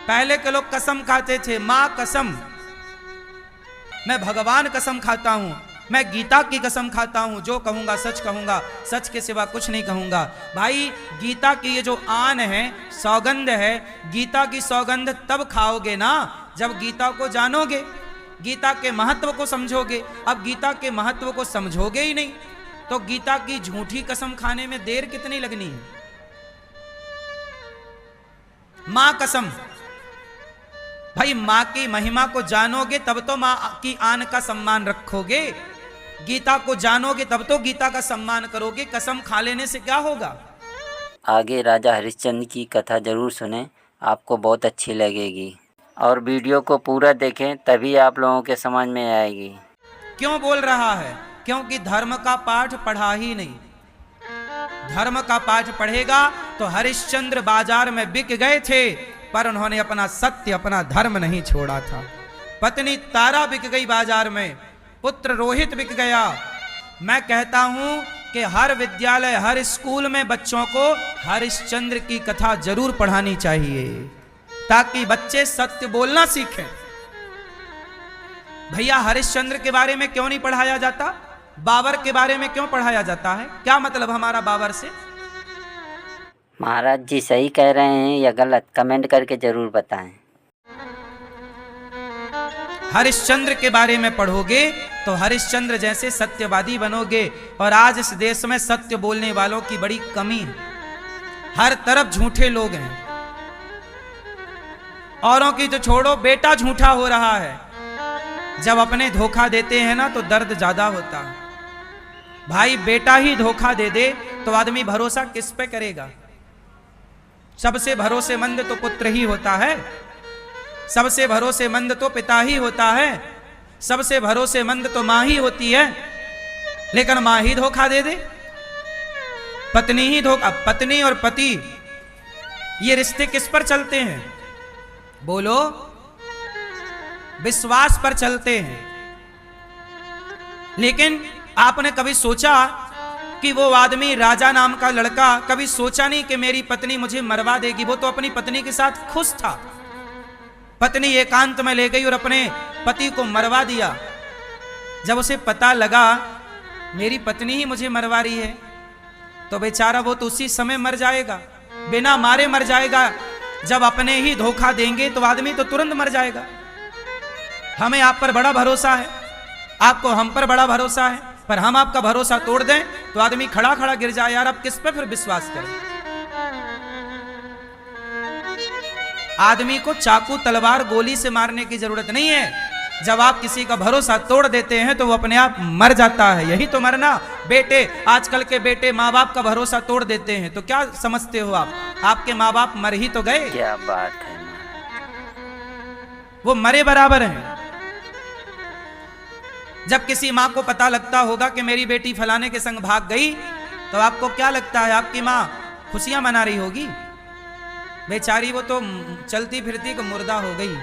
पहले के लोग कसम खाते थे, मां कसम, मैं भगवान कसम खाता हूं, मैं गीता की कसम खाता हूं, जो कहूंगा सच कहूंगा, सच के सिवा कुछ नहीं कहूंगा। भाई गीता की ये जो आन है, सौगंध है, गीता की सौगंध तब खाओगे ना जब गीता को जानोगे, गीता के महत्व को समझोगे। अब गीता के महत्व को समझोगे ही नहीं तो गीता की झूठी कसम खाने में देर कितनी लगनी है। मां कसम, भाई मां की महिमा को जानोगे तब तो मां की आन का सम्मान रखोगे, गीता को जानोगे तब तो गीता का सम्मान करोगे। कसम खा लेने से क्या होगा। आगे राजा हरिश्चंद्र की कथा जरूर सुनें, आपको बहुत अच्छी लगेगी और वीडियो को पूरा देखें तभी आप लोगों के समझ में आएगी। क्यों बोल रहा है? क्योंकि धर्म का पाठ पढ़ा ही नहीं। धर्म का पाठ पढ़ेगा तो हरिश्चंद्र बाजार में बिक गए थे पर उन्होंने अपना सत्य, अपना धर्म नहीं छोड़ा था। पत्नी तारा बिक गई बाजार में, पुत्र रोहित बिक गया। मैं कहता हूं कि हर विद्यालय, हर स्कूल में बच्चों को हरिश्चंद्र की कथा जरूर पढ़ानी चाहिए ताकि बच्चे सत्य बोलना सीखें। भैया हरिश्चंद्र के बारे में क्यों नहीं पढ़ाया जाता? बाबर के बारे में क्यों पढ़ाया जाता है? क्या मतलब हमारा बाबर से? महाराज जी सही कह रहे हैं या गलत, कमेंट करके जरूर बताएं। हरिश्चंद्र के बारे में पढ़ोगे तो हरिश्चंद्र जैसे सत्यवादी बनोगे। और आज इस देश में सत्य बोलने वालों की बड़ी कमी है, हर तरफ झूठे लोग हैं। औरों की तो छोड़ो, बेटा झूठा हो रहा है। जब अपने धोखा देते हैं ना तो दर्द ज्यादा होता है। भाई बेटा ही धोखा दे दे तो आदमी भरोसा किस पे करेगा? सबसे भरोसेमंद तो पुत्र ही होता है, सबसे भरोसेमंद तो पिता ही होता है, सबसे भरोसेमंद तो मां ही होती है। लेकिन मां ही धोखा दे दे, पत्नी ही धोखा। पत्नी और पति ये रिश्ते किस पर चलते हैं? बोलो, विश्वास पर चलते हैं। लेकिन आपने कभी सोचा कि वो आदमी, राजा नाम का लड़का, कभी सोचा नहीं कि मेरी पत्नी मुझे मरवा देगी? वो तो अपनी पत्नी के साथ खुश था। पत्नी एकांत में ले गई और अपने पति को मरवा दिया। जब उसे पता लगा मेरी पत्नी ही मुझे मरवा रही है तो बेचारा वो तो उसी समय मर जाएगा, बिना मारे मर जाएगा। जब अपने ही धोखा देंगे तो आदमी तो तुरंत मर जाएगा। हमें आप पर बड़ा भरोसा है, आपको हम पर बड़ा भरोसा है, पर हम आपका भरोसा तोड़ दें तो आदमी खड़ा खड़ा गिर जाए। यार अब किस पे फिर विश्वास करें? आदमी को चाकू तलवार गोली से मारने की जरूरत नहीं है। जब आप किसी का भरोसा तोड़ देते हैं तो वो अपने आप मर जाता है। यही तो मरना। बेटे, आजकल के बेटे माँ बाप का भरोसा तोड़ देते हैं तो क्या समझते हो आप? आपके माँ बाप मर ही तो गए। क्या बात है, वो मरे बराबर हैं। जब किसी माँ को पता लगता होगा कि मेरी बेटी फलाने के संग भाग गई तो आपको क्या लगता है? आपकी माँ खुशियां मना रही होगी? बेचारी वो तो चलती फिरती को मुर्दा हो गई।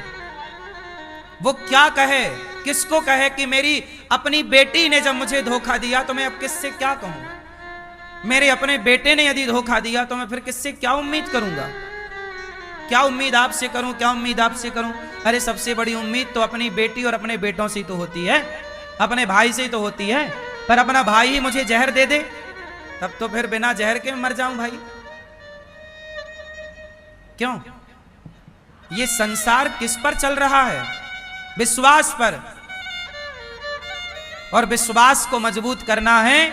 वो क्या कहे, किसको कहे कि मेरी अपनी बेटी ने जब मुझे धोखा दिया तो मैं अब किससे क्या कहूं? मेरे अपने बेटे ने यदि धोखा दिया तो मैं फिर किससे क्या उम्मीद करूंगा? क्या उम्मीद आपसे करूं? क्या उम्मीद आपसे करूं? अरे सबसे बड़ी उम्मीद तो अपनी बेटी और अपने बेटों से तो होती है, अपने भाई से ही तो होती है। पर अपना भाई ही मुझे जहर दे दे तब तो फिर बिना जहर के मर जाऊं भाई। क्यों? ये संसार किस पर चल रहा है? विश्वास पर। और विश्वास को मजबूत करना है,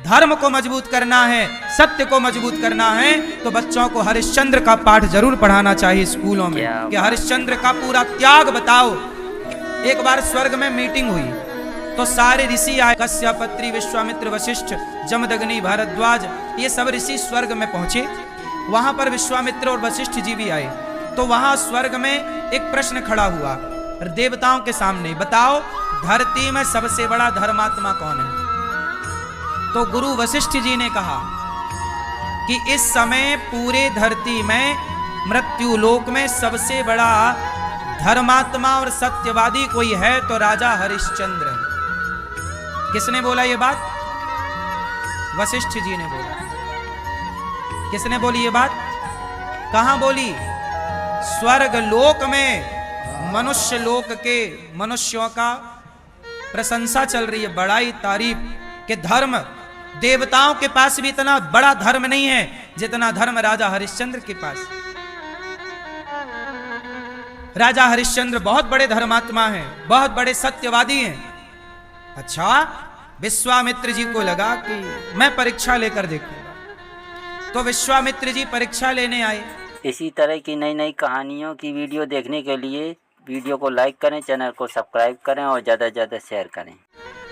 धर्म को मजबूत करना है, सत्य को मजबूत करना है तो बच्चों को हरिश्चंद्र का पाठ जरूर पढ़ाना चाहिए स्कूलों में कि हरिश्चंद्र का पूरा त्याग बताओ। एक बार स्वर्ग में मीटिंग हुई तो सारे ऋषि आए, कश्यप, अत्रि, विश्वामित्र, वशिष्ठ, जमदग्नि, भारद्वाज, ये सब ऋषि स्वर्ग में पहुंचे। वहां पर विश्वामित्र और वशिष्ठ जी भी आए। तो वहां स्वर्ग में एक प्रश्न खड़ा हुआ देवताओं के सामने, बताओ धरती में सबसे बड़ा धर्मात्मा कौन है? तो गुरु वशिष्ठ जी ने कहा कि इस समय पूरे धरती में मृत्यु लोक में सबसे बड़ा धर्मात्मा और सत्यवादी कोई है तो राजा हरिश्चंद्र है। किसने बोला ये बात? वशिष्ठ जी ने बोला। किसने बोली ये बात? कहां बोली? स्वर्ग लोक में मनुष्य लोक के मनुष्यों का प्रशंसा चल रही है, बड़ाई तारीफ के धर्म देवताओं के पास भी इतना बड़ा धर्म नहीं है जितना धर्म राजा हरिश्चंद्र के पास। राजा हरिश्चंद्र बहुत बड़े धर्मात्मा हैं, बहुत बड़े सत्यवादी हैं। अच्छा, विश्वामित्र जी को लगा कि मैं परीक्षा लेकर देखूंगा, तो विश्वामित्र जी परीक्षा लेने आए। इसी तरह की नई नई कहानियों की वीडियो देखने के लिए वीडियो को लाइक करें, चैनल को सब्सक्राइब करें और ज़्यादा से ज़्यादा शेयर करें।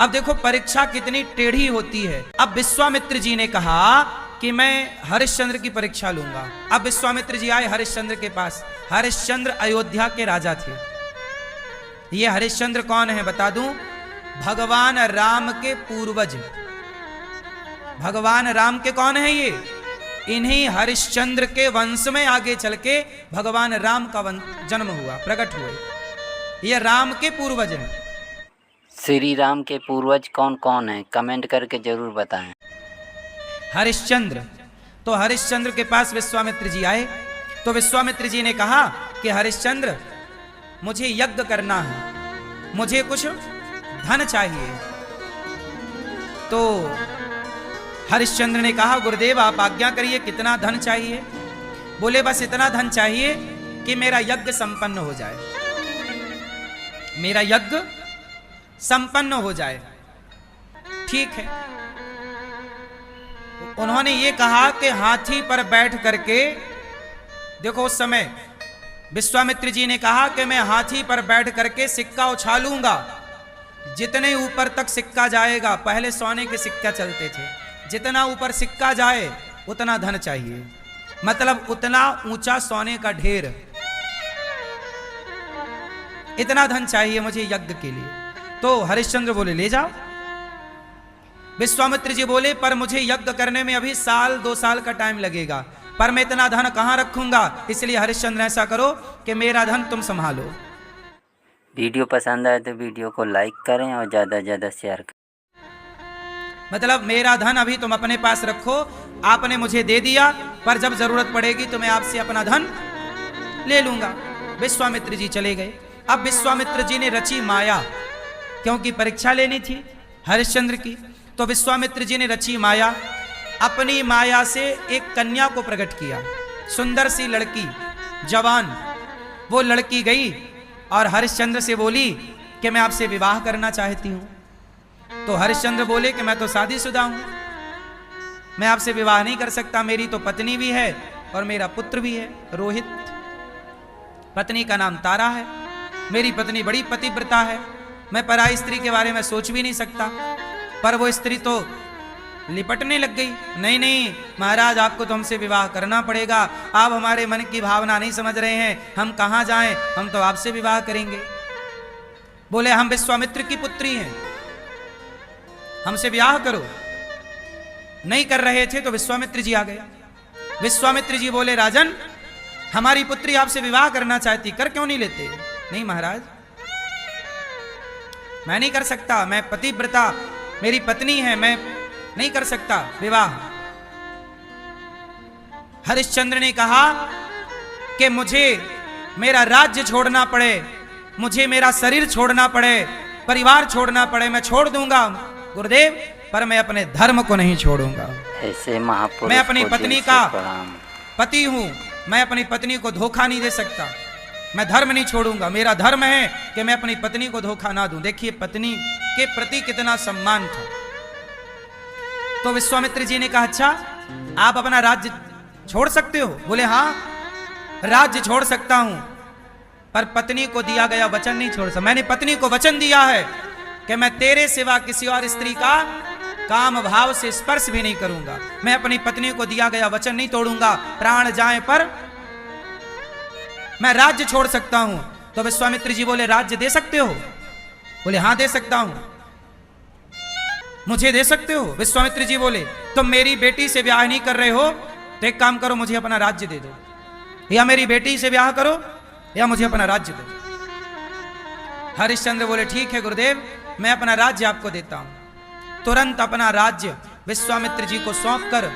अब देखो परीक्षा कितनी टेढ़ी होती है। अब विश्वामित्र जी ने कहा कि मैं हरिश्चंद्र की परीक्षा लूंगा। अब विश्वामित्र जी आए हरिश्चंद्र के पास। हरिश्चंद्र अयोध्या के राजा थे। ये हरिश्चंद्र कौन है बता दूं? भगवान राम के पूर्वज। भगवान राम के कौन है ये? इन्हीं हरिश्चंद्र के वंश में आगे चल के भगवान राम का जन्म हुआ, प्रकट हुए। ये राम के पूर्वज हैं। श्री राम के पूर्वज कौन कौन हैं? कमेंट करके जरूर बताएं। हरिश्चंद्र। तो हरिश्चंद्र के पास विश्वामित्र जी आए, तो विश्वामित्र जी ने कहा कि हरिश्चंद्र मुझे यज्ञ करना है, मुझे कुछ धन चाहिए। तो हरिश्चंद्र ने कहा गुरुदेव आप आज्ञा करिए, कितना धन चाहिए? बोले बस इतना धन चाहिए कि मेरा यज्ञ संपन्न हो जाए, मेरा यज्ञ संपन्न हो जाए। ठीक है। उन्होंने ये कहा कि हाथी पर बैठ करके, देखो उस समय विश्वामित्र जी ने कहा कि मैं हाथी पर बैठ करके सिक्का उछालूंगा, जितने ऊपर तक सिक्का जाएगा, पहले सोने के सिक्का चलते थे, जितना ऊपर सिक्का जाए उतना धन चाहिए, मतलब उतना ऊंचा सोने का ढेर, इतना धन चाहिए मुझे यज्ञ के लिए। तो हरिश्चंद्र बोले ले जाओ। विश्वामित्र जी बोले पर मुझे यज्ञ करने में अभी 1-2 साल का टाइम लगेगा, पर मैं इतना धन कहां रखूंगा, इसलिए हरिश्चंद्र ऐसा करो कि मेरा धन तुम संभालो। वीडियो पसंद आए तो वीडियो को लाइक करें और ज़्यादा से ज़्यादा शेयर करें। मतलब मेरा धन अभी तुम अपने पास रखो, आपने मुझे दे दिया, पर जब जरूरत पड़ेगी तो मैं आपसे अपना धन ले लूंगा। विश्वामित्र जी चले गए। अब विश्वामित्र जी ने रची माया, क्योंकि परीक्षा लेनी थी हरिश्चंद्र की, तो विश्वामित्र जी ने रची माया, अपनी माया से एक कन्या को प्रकट किया, सुंदर सी लड़की, जवान। वो लड़की गई और हरिश्चंद्र से बोली कि मैं आपसे विवाह करना चाहती हूं। तो हरिश्चंद्र बोले कि मैं तो शादीशुदा हूं, मैं आपसे विवाह नहीं कर सकता, मेरी तो पत्नी भी है और मेरा पुत्र भी है रोहित। पत्नी का नाम तारा है, मेरी पत्नी बड़ी पतिव्रता है, मैं पराई स्त्री के बारे में सोच भी नहीं सकता। पर वो स्त्री तो लिपटने लग गई, नहीं नहीं महाराज आपको तो हमसे विवाह करना पड़ेगा, आप हमारे मन की भावना नहीं समझ रहे हैं, हम कहाँ जाएं, हम तो आपसे विवाह करेंगे। बोले हम विश्वामित्र की पुत्री हैं, हमसे विवाह करो। नहीं कर रहे थे तो विश्वामित्र जी आ गए। विश्वामित्र जी बोले राजन हमारी पुत्री आपसे विवाह करना चाहती, कर क्यों नहीं लेते? नहीं महाराज मैं नहीं कर सकता, मैं पतिव्रता, मेरी पत्नी है, मैं नहीं कर सकता विवाह। हरिश्चंद्र ने कहा कि मुझे मेरा राज्य छोड़ना पड़े, मुझे मेरा शरीर छोड़ना पड़े, परिवार छोड़ना पड़े, मैं छोड़ दूंगा गुरुदेव, पर मैं अपने धर्म को नहीं छोड़ूंगा। ऐसे महापुरुष मैं अपनी को पत्नी दिल से का प्रणाम। पति हूं, मैं अपनी पत्नी को धोखा नहीं दे सकता, मैं धर्म नहीं छोड़ूंगा। मेरा धर्म है कि मैं अपनी पत्नी को धोखा ना दूं। देखिए पत्नी के प्रति कितना सम्मान था। तो विश्वामित्र जी ने कहा अच्छा आप अपना राज्य छोड़ सकते हो? बोले हाँ राज्य छोड़ सकता हूं, पर पत्नी को दिया गया वचन नहीं छोड़ सकता। मैंने पत्नी को वचन दिया है कि मैं तेरे सिवा किसी और स्त्री का काम भाव से स्पर्श भी नहीं करूंगा, मैं अपनी पत्नी को दिया गया वचन नहीं तोड़ूंगा, प्राण जाए पर मैं राज्य छोड़ सकता हूं। तो विश्वामित्र जी बोले राज्य दे सकते हो? बोले हाँ दे सकता हूं। मुझे दे सकते हो? विश्वामित्र जी बोले तुम मेरी बेटी से ब्याह नहीं कर रहे हो तो एक काम करो मुझे अपना राज्य दे दो, या मेरी बेटी से ब्याह करो या मुझे अपना राज्य दो। हरिश्चंद्र बोले ठीक है गुरुदेव मैं अपना राज्य आपको देता हूं। तुरंत अपना राज्य विश्वामित्र जी को सौंप कर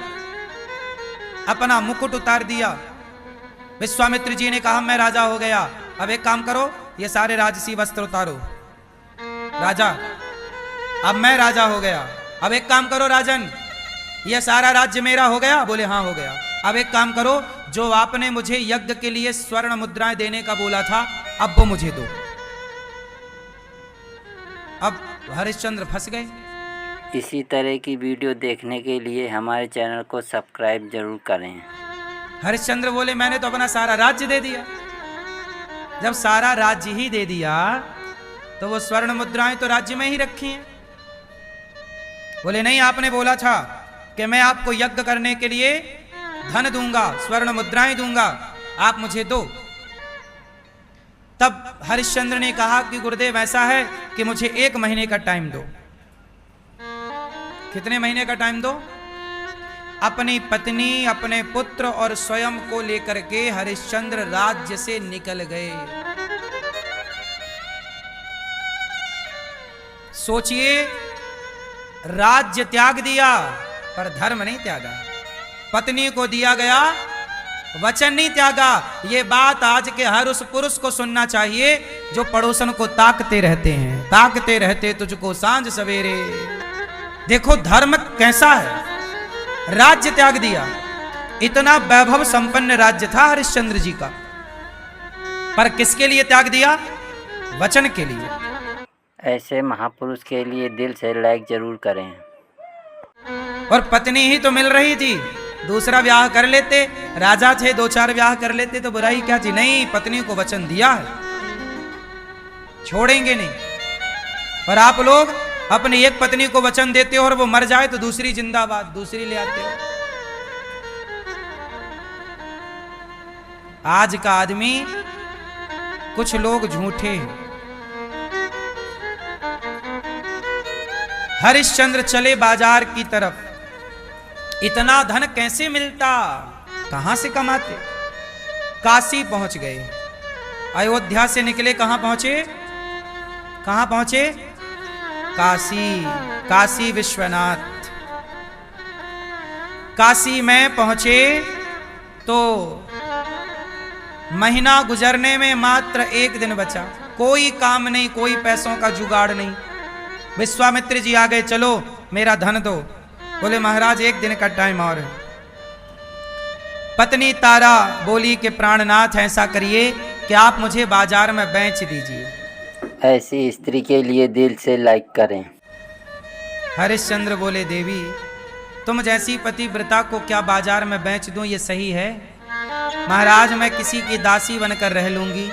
अपना मुकुट उतार दिया विश्वामित्र जी ने कहा मैं राजा हो गया, अब एक काम करो, ये सारे राजसी वस्त्र उतारो। राजा, अब मैं राजा हो गया, अब एक काम करो राजन, ये सारा राज्य मेरा हो गया? बोले हाँ हो गया। अब एक काम करो, जो आपने मुझे यज्ञ के लिए स्वर्ण मुद्राएं देने का बोला था, अब वो मुझे दो। अब हरिश्चंद्र फंस गए। इसी तरह की वीडियो देखने के लिए हमारे चैनल को सब्सक्राइब जरूर करें। हरिश्चंद्र बोले मैंने तो अपना सारा राज्य दे दिया। जब सारा राज्य ही दे दिया तो वो स्वर्ण मुद्राएं तो राज्य में ही रखी हैं। बोले नहीं, आपने बोला था कि मैं आपको यज्ञ करने के लिए धन दूंगा, स्वर्ण मुद्राएं दूंगा, आप मुझे दो। तब हरिश्चंद्र ने कहा कि गुरुदेव ऐसा है कि मुझे 1 महीने का टाइम दो। कितने महीने का टाइम दो? अपनी पत्नी, अपने पुत्र और स्वयं को लेकर के हरिश्चंद्र राज्य से निकल गए। सोचिए, राज्य त्याग दिया पर धर्म नहीं त्यागा, पत्नी को दिया गया वचन नहीं त्यागा। ये बात आज के हर उस पुरुष को सुनना चाहिए जो पड़ोसन को ताकते रहते हैं, ताकते रहते तुझको सांझ सवेरे। देखो धर्म कैसा है, राज्य त्याग दिया। इतना वैभव संपन्न राज्य था हरिश्चंद्र जी का, पर किसके लिए त्याग दिया? वचन के लिए। ऐसे महापुरुष के लिए दिल से लाइक जरूर करें। और पत्नी ही तो मिल रही थी, दूसरा ब्याह कर लेते, राजा थे, 2-4 ब्याह कर लेते तो बुराई क्या थी? नहीं, पत्नी को वचन दिया है, छोड़ेंगे नहीं। पर आप लोग अपनी एक पत्नी को वचन देते हो और वो मर जाए तो दूसरी जिंदाबाद, दूसरी ले आते हो। आज का आदमी, कुछ लोग झूठे हैं। हरिश्चंद्र चले बाजार की तरफ। इतना धन कैसे मिलता, कहां से कमाते? काशी पहुंच गए। अयोध्या से निकले, कहां पहुंचे? कहां पहुंचे? काशी, काशी विश्वनाथ। काशी में पहुंचे तो महीना गुजरने में मात्र 1 दिन बचा। कोई काम नहीं, कोई पैसों का जुगाड़ नहीं। विश्वामित्र जी आ गए, चलो मेरा धन दो। बोले महाराज 1 दिन का टाइम और है। पत्नी तारा बोली कि प्राणनाथ ऐसा करिए कि आप मुझे बाजार में बेच दीजिए। ऐसी स्त्री के लिए दिल से लाइक करें। हरिश्चंद्र बोले देवी, तुम जैसी पतिव्रता को क्या बाजार में बेच दूं, ये सही है? महाराज मैं किसी की दासी बनकर रह लूंगी,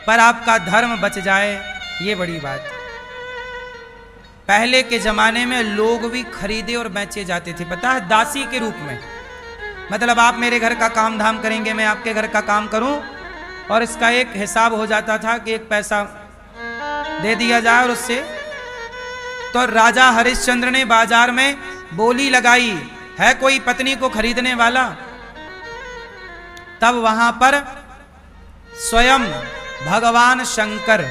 पर आपका धर्म बच जाए, ये बड़ी बात। पहले के जमाने में लोग भी खरीदे और बेचे जाते थे, पता है, दासी के रूप में। मतलब आप मेरे घर का काम धाम करेंगे, मैं आपके घर का काम करूं, और इसका एक हिसाब हो जाता था कि 1 पैसा दे दिया जाए। और उससे तो राजा हरिश्चंद्र ने बाजार में बोली लगाई, है कोई पत्नी को खरीदने वाला? तब वहां पर स्वयं भगवान शंकर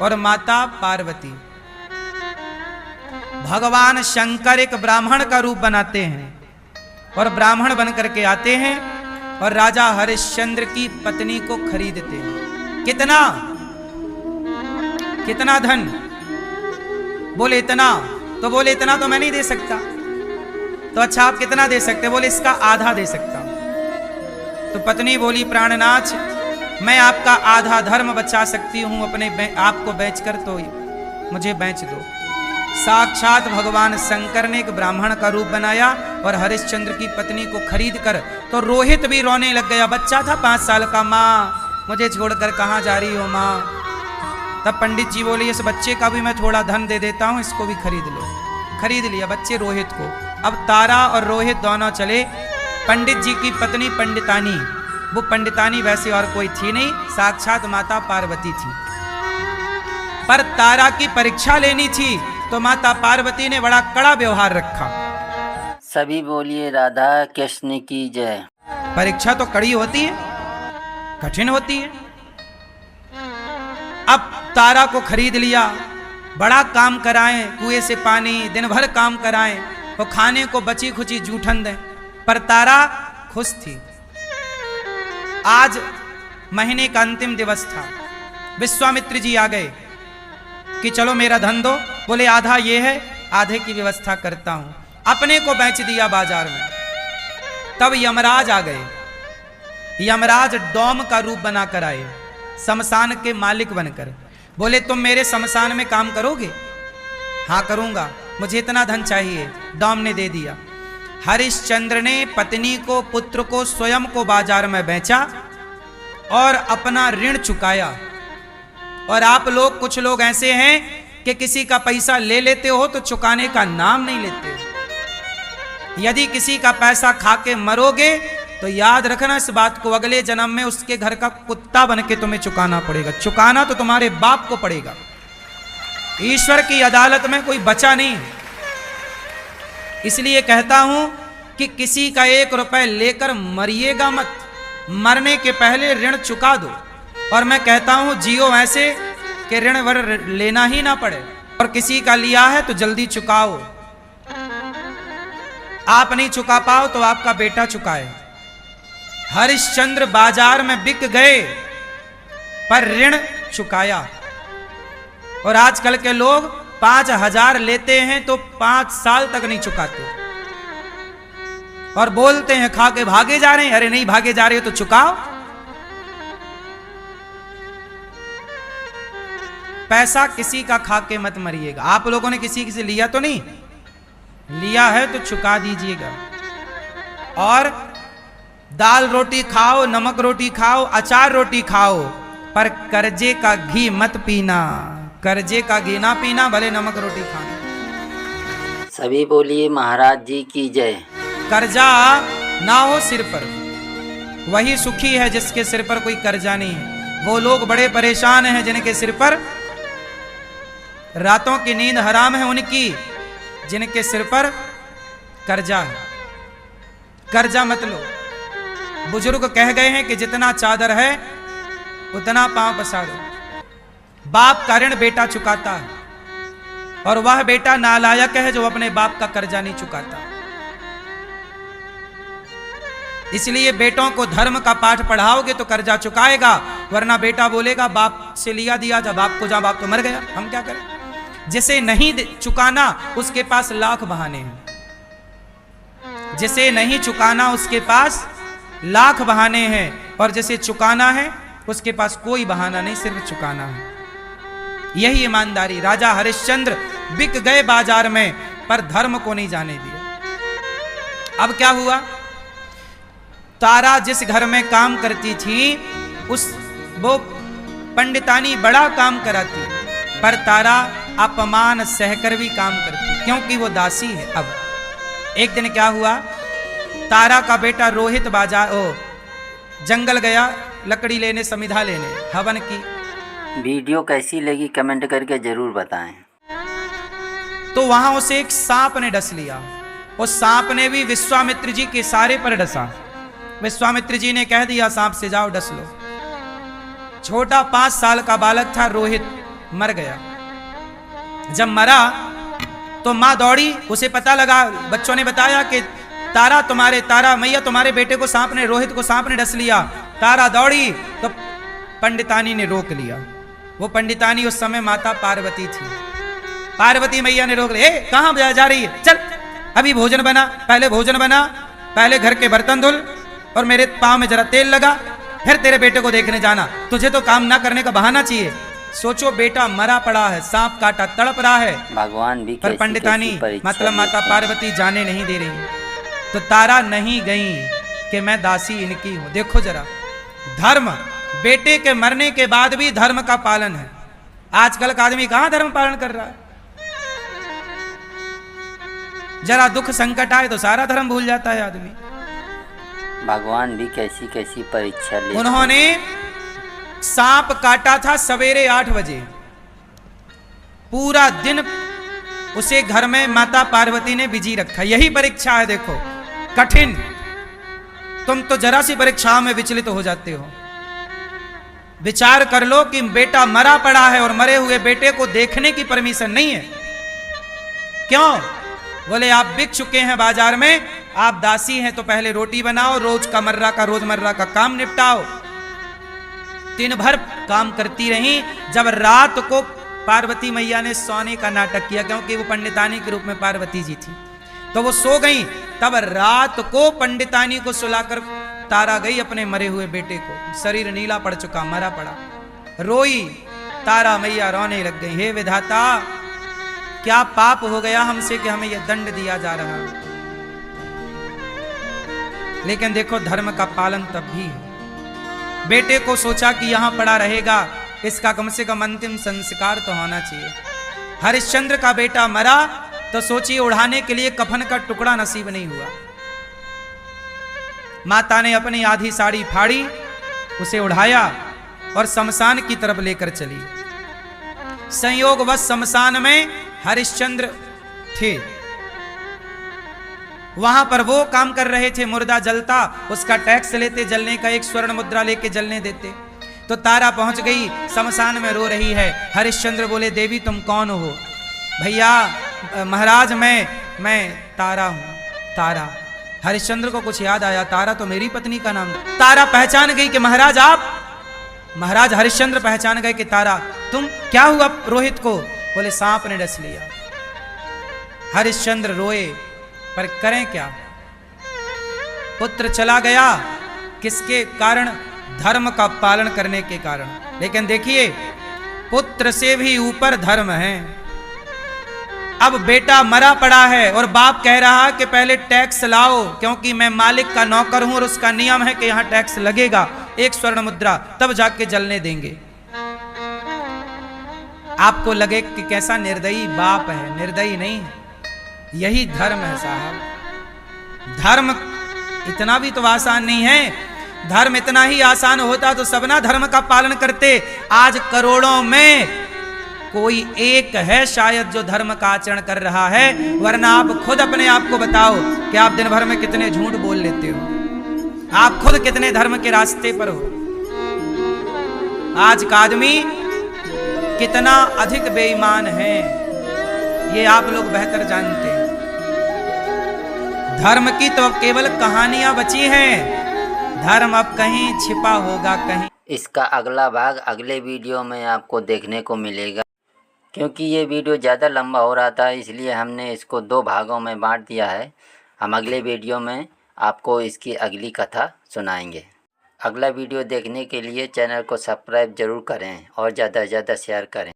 और माता पार्वती, भगवान शंकर एक ब्राह्मण का रूप बनाते हैं और ब्राह्मण बनकर के आते हैं और राजा हरिश्चंद्र की पत्नी को खरीदते हैं। कितना? कितना धन? बोले इतना। तो बोले इतना तो मैं नहीं दे सकता। तो अच्छा आप कितना दे सकते? बोले इसका आधा दे सकता हूं। तो पत्नी बोली प्राणनाथ, मैं आपका आधा धर्म बचा सकती हूं, अपने आपको बेचकर, तो मुझे बेच दो। साक्षात भगवान शंकर ने एक ब्राह्मण का रूप बनाया और हरिश्चंद्र की पत्नी को खरीद कर, तो रोहित भी रोने लग गया। बच्चा था 5 साल का। माँ मुझे छोड़कर कहाँ जा रही हो माँ? तब पंडित जी बोले इस बच्चे का भी मैं थोड़ा धन दे देता हूँ, इसको भी खरीद लो। खरीद लिया बच्चे रोहित को। अब तारा और रोहित दोनों चले। पंडित जी की पत्नी पंडितानी, वो पंडितानी वैसे और कोई थी नहीं, साक्षात माता पार्वती थी। पर तारा की परीक्षा लेनी थी तो माता पार्वती ने बड़ा कड़ा व्यवहार रखा। सभी बोलिए राधा कृष्ण की जय। परीक्षा तो कड़ी होती है, कठिन होती है। अब तारा को खरीद लिया, बड़ा काम कराएं, कुएं से पानी, दिन भर काम कराएं, वो खाने को बची खुची जूठन दें, पर तारा खुश थी। आज महीने का अंतिम दिवस था। विश्वामित्र जी आ गए कि चलो मेरा धन दो। बोले आधा ये है, आधे की व्यवस्था करता हूं। अपने को बेच दिया बाजार में। तब यमराज आ गए। यमराज डोम का रूप बनाकर आए, शमशान के मालिक बनकर। बोले तुम मेरे शमशान में काम करोगे? हाँ करूंगा, मुझे इतना धन चाहिए। डोम ने दे दिया। हरिश्चंद्र ने पत्नी को, पुत्र को, स्वयं को बाजार में बेचा और अपना ऋण चुकाया। और आप लोग, कुछ लोग ऐसे हैं कि किसी का पैसा ले लेते हो तो चुकाने का नाम नहीं लेते हो। यदि किसी का पैसा खा के मरोगे तो याद रखना इस बात को, अगले जन्म में उसके घर का कुत्ता बन के तुम्हें चुकाना पड़ेगा। चुकाना तो तुम्हारे बाप को पड़ेगा। ईश्वर की अदालत में कोई बचा नहीं। इसलिए कहता हूं कि किसी का 1 रुपए लेकर मरिएगा मत। मरने के पहले ऋण चुका दो। और मैं कहता हूं जियो ऐसे कि ऋण वर लेना ही ना पड़े। और किसी का लिया है तो जल्दी चुकाओ। आप नहीं चुका पाओ तो आपका बेटा चुकाए। हरिश्चंद्र बाजार में बिक गए पर ऋण चुकाया। और आजकल के लोग 5,000 लेते हैं तो 5 साल तक नहीं चुकाते और बोलते हैं खा के भागे जा रहे हैं। अरे नहीं भागे जा रहे हो तो चुकाओ। पैसा किसी का खा के मत मरिएगा। आप लोगों ने किसी से लिया तो नहीं? लिया है तो चुका दीजिएगा। और दाल रोटी खाओ, नमक रोटी खाओ, अचार रोटी खाओ, पर कर्जे का घी मत पीना। कर्जे का घी ना पीना, भले नमक रोटी खाना। सभी बोलिए महाराज जी की जय। कर्जा ना हो सिर पर, वही सुखी है जिसके सिर पर कोई कर्जा नहीं है। वो लोग बड़े परेशान हैं जिनके सिर पर रातों की नींद हराम है, उनकी जिनके सिर पर कर्जा है। कर्जा मत लो। बुजुर्ग कह गए हैं कि जितना चादर है उतना पांव पसारो। बाप का ऋण बेटा चुकाता है और वह बेटा नालायक है जो अपने बाप का कर्जा नहीं चुकाता। इसलिए बेटों को धर्म का पाठ पढ़ाओगे तो कर्जा चुकाएगा, वरना बेटा बोलेगा बाप से लिया दिया, जब बाप को जा, बाप तो मर गया, हम क्या करें। जिसे नहीं चुकाना उसके पास लाख बहाने हैं। जिसे नहीं चुकाना उसके पास लाख बहाने हैं, और जिसे चुकाना है उसके पास कोई बहाना नहीं, सिर्फ चुकाना है। यही ईमानदारी। राजा हरिश्चंद्र बिक गए बाजार में पर धर्म को नहीं जाने दिया। अब क्या हुआ? तारा जिस घर में काम करती थी वो पंडितानी बड़ा काम कराती, पर तारा अपमान सहकर भी काम करती क्योंकि वो दासी है। अब एक दिन क्या हुआ? तारा का बेटा रोहित जंगल गया लकड़ी लेने, समिधा लेने, हवन की। वीडियो कैसी लगी कमेंट करके जरूर बताएं। तो वहां उसे एक सांप ने डस लिया। उस सांप ने भी विश्वामित्र जी के सारे पर डसा। विश्वामित्र जी ने कह दिया सांप से जाओ डस लो। छोटा 5 साल का बालक था रोहित, मर गया। जब मरा तो मां दौड़ी, उसे पता लगा, बच्चों ने बताया कि तारा मैया तुम्हारे बेटे को सांप ने, रोहित को सांप ने डस लिया। तारा दौड़ी तो पंडितानी ने रोक लिया। वो पंडितानी उस समय माता पार्वती थी। पार्वती मैया ने रोक लिया। कहां जा रही है? चल अभी भोजन बना, पहले भोजन बना, पहले घर के बर्तन धुल और मेरे पांव में जरा तेल लगा, फिर तेरे बेटे को देखने जाना। तुझे तो काम ना करने का बहाना चाहिए। सोचो बेटा मरा पड़ा है, सांप काटा, तड़प रहा है, भगवान भी पर पंडितानी मतलब माता पार्वती जाने नहीं दे रही। तो तारा नहीं गई कि मैं दासी इनकी हूं। देखो जरा धर्म, बेटे के मरने के बाद भी धर्म का पालन है। आजकल का आदमी कहां धर्म पालन कर रहा है? जरा दुख संकट आए तो सारा धर्म भूल जाता है आदमी। भगवान भी कैसी कैसी परीक्षा ले। उन्होंने सांप काटा था सवेरे 8 बजे। पूरा दिन उसे घर में माता पार्वती ने बिजी रखा। यही परीक्षा है। देखो कठिन। तुम तो जरा सी परीक्षाओं में विचलित हो जाते हो। विचार कर लो कि बेटा मरा पड़ा है और मरे हुए बेटे को देखने की परमिशन नहीं है। क्यों? बोले आप बिक चुके हैं बाजार में आप दासी हैं तो पहले रोटी बनाओ, रोजमर्रा का काम निपटाओ। दिन भर काम करती रही। जब रात को पार्वती मैया ने सोने का नाटक किया, क्योंकि वो पंडितानी के रूप में पार्वती जी थी, तो वो सो गई। तब रात को पंडितानी को सुलाकर तारा गई अपने मरे हुए बेटे को। शरीर नीला पड़ चुका, मरा पड़ा। रोई तारा मैया, रोने लग गई। हे विधाता, क्या पाप हो गया हमसे कि हमें यह दंड दिया जा रहा है। लेकिन देखो, धर्म का पालन तब भी है। बेटे को सोचा कि यहां पड़ा रहेगा, इसका कम से कम अंतिम संस्कार तो होना चाहिए। हरिश्चंद्र का बेटा मरा तो सोचिए, उड़ाने के लिए कफन का टुकड़ा नसीब नहीं हुआ। माता ने अपनी आधी साड़ी फाड़ी, उसे उड़ाया और शमशान की तरफ लेकर चली। संयोगवश शमशान में हरिश्चंद्र थे। वहां पर वो काम कर रहे थे, मुर्दा जलता, उसका टैक्स लेते, जलने का 1 स्वर्ण मुद्रा लेके जलने देते। तो तारा पहुंच गई, शमशान में रो रही है। हरिश्चंद्र बोले, देवी तुम कौन हो? भैया महाराज मैं तारा हूं। तारा, हरिश्चंद्र को कुछ याद आया, तारा तो मेरी पत्नी का नाम। तारा पहचान गई कि महाराज आप। महाराज हरिश्चंद्र पहचान गए कि तारा तुम। क्या हुआ रोहित को? बोले सांप ने डस लिया। हरिश्चंद्र रोए, पर करें क्या? पुत्र चला गया, किसके कारण? धर्म का पालन करने के कारण। लेकिन देखिए, पुत्र से भी ऊपर धर्म है। अब बेटा मरा पड़ा है और बाप कह रहा कि पहले टैक्स लाओ, क्योंकि मैं मालिक का नौकर हूं और उसका नियम है कि यहां टैक्स लगेगा, 1 स्वर्ण मुद्रा, तब जाके जलने देंगे। आपको लगे कि कैसा निर्दयी बाप है, निर्दयी नहीं है, यही धर्म है साहब। धर्म इतना भी तो आसान नहीं है। धर्म इतना ही आसान होता तो सब ना धर्म का पालन करते। आज करोड़ों में कोई एक है शायद जो धर्म का आचरण कर रहा है, वरना आप खुद अपने आप को बताओ कि आप दिन भर में कितने झूठ बोल लेते हो, आप खुद कितने धर्म के रास्ते पर हो। आज का आदमी कितना अधिक बेईमान है, ये आप लोग बेहतर जानते हैं। धर्म की तो अब केवल कहानियां बची हैं, धर्म अब कहीं छिपा होगा कहीं। इसका अगला भाग अगले वीडियो में आपको देखने को मिलेगा। क्योंकि ये वीडियो ज़्यादा लंबा हो रहा था, इसलिए हमने इसको 2 भागों में बांट दिया है। हम अगले वीडियो में आपको इसकी अगली कथा सुनाएंगे। अगला वीडियो देखने के लिए चैनल को सब्सक्राइब ज़रूर करें और ज़्यादा से ज़्यादा शेयर करें।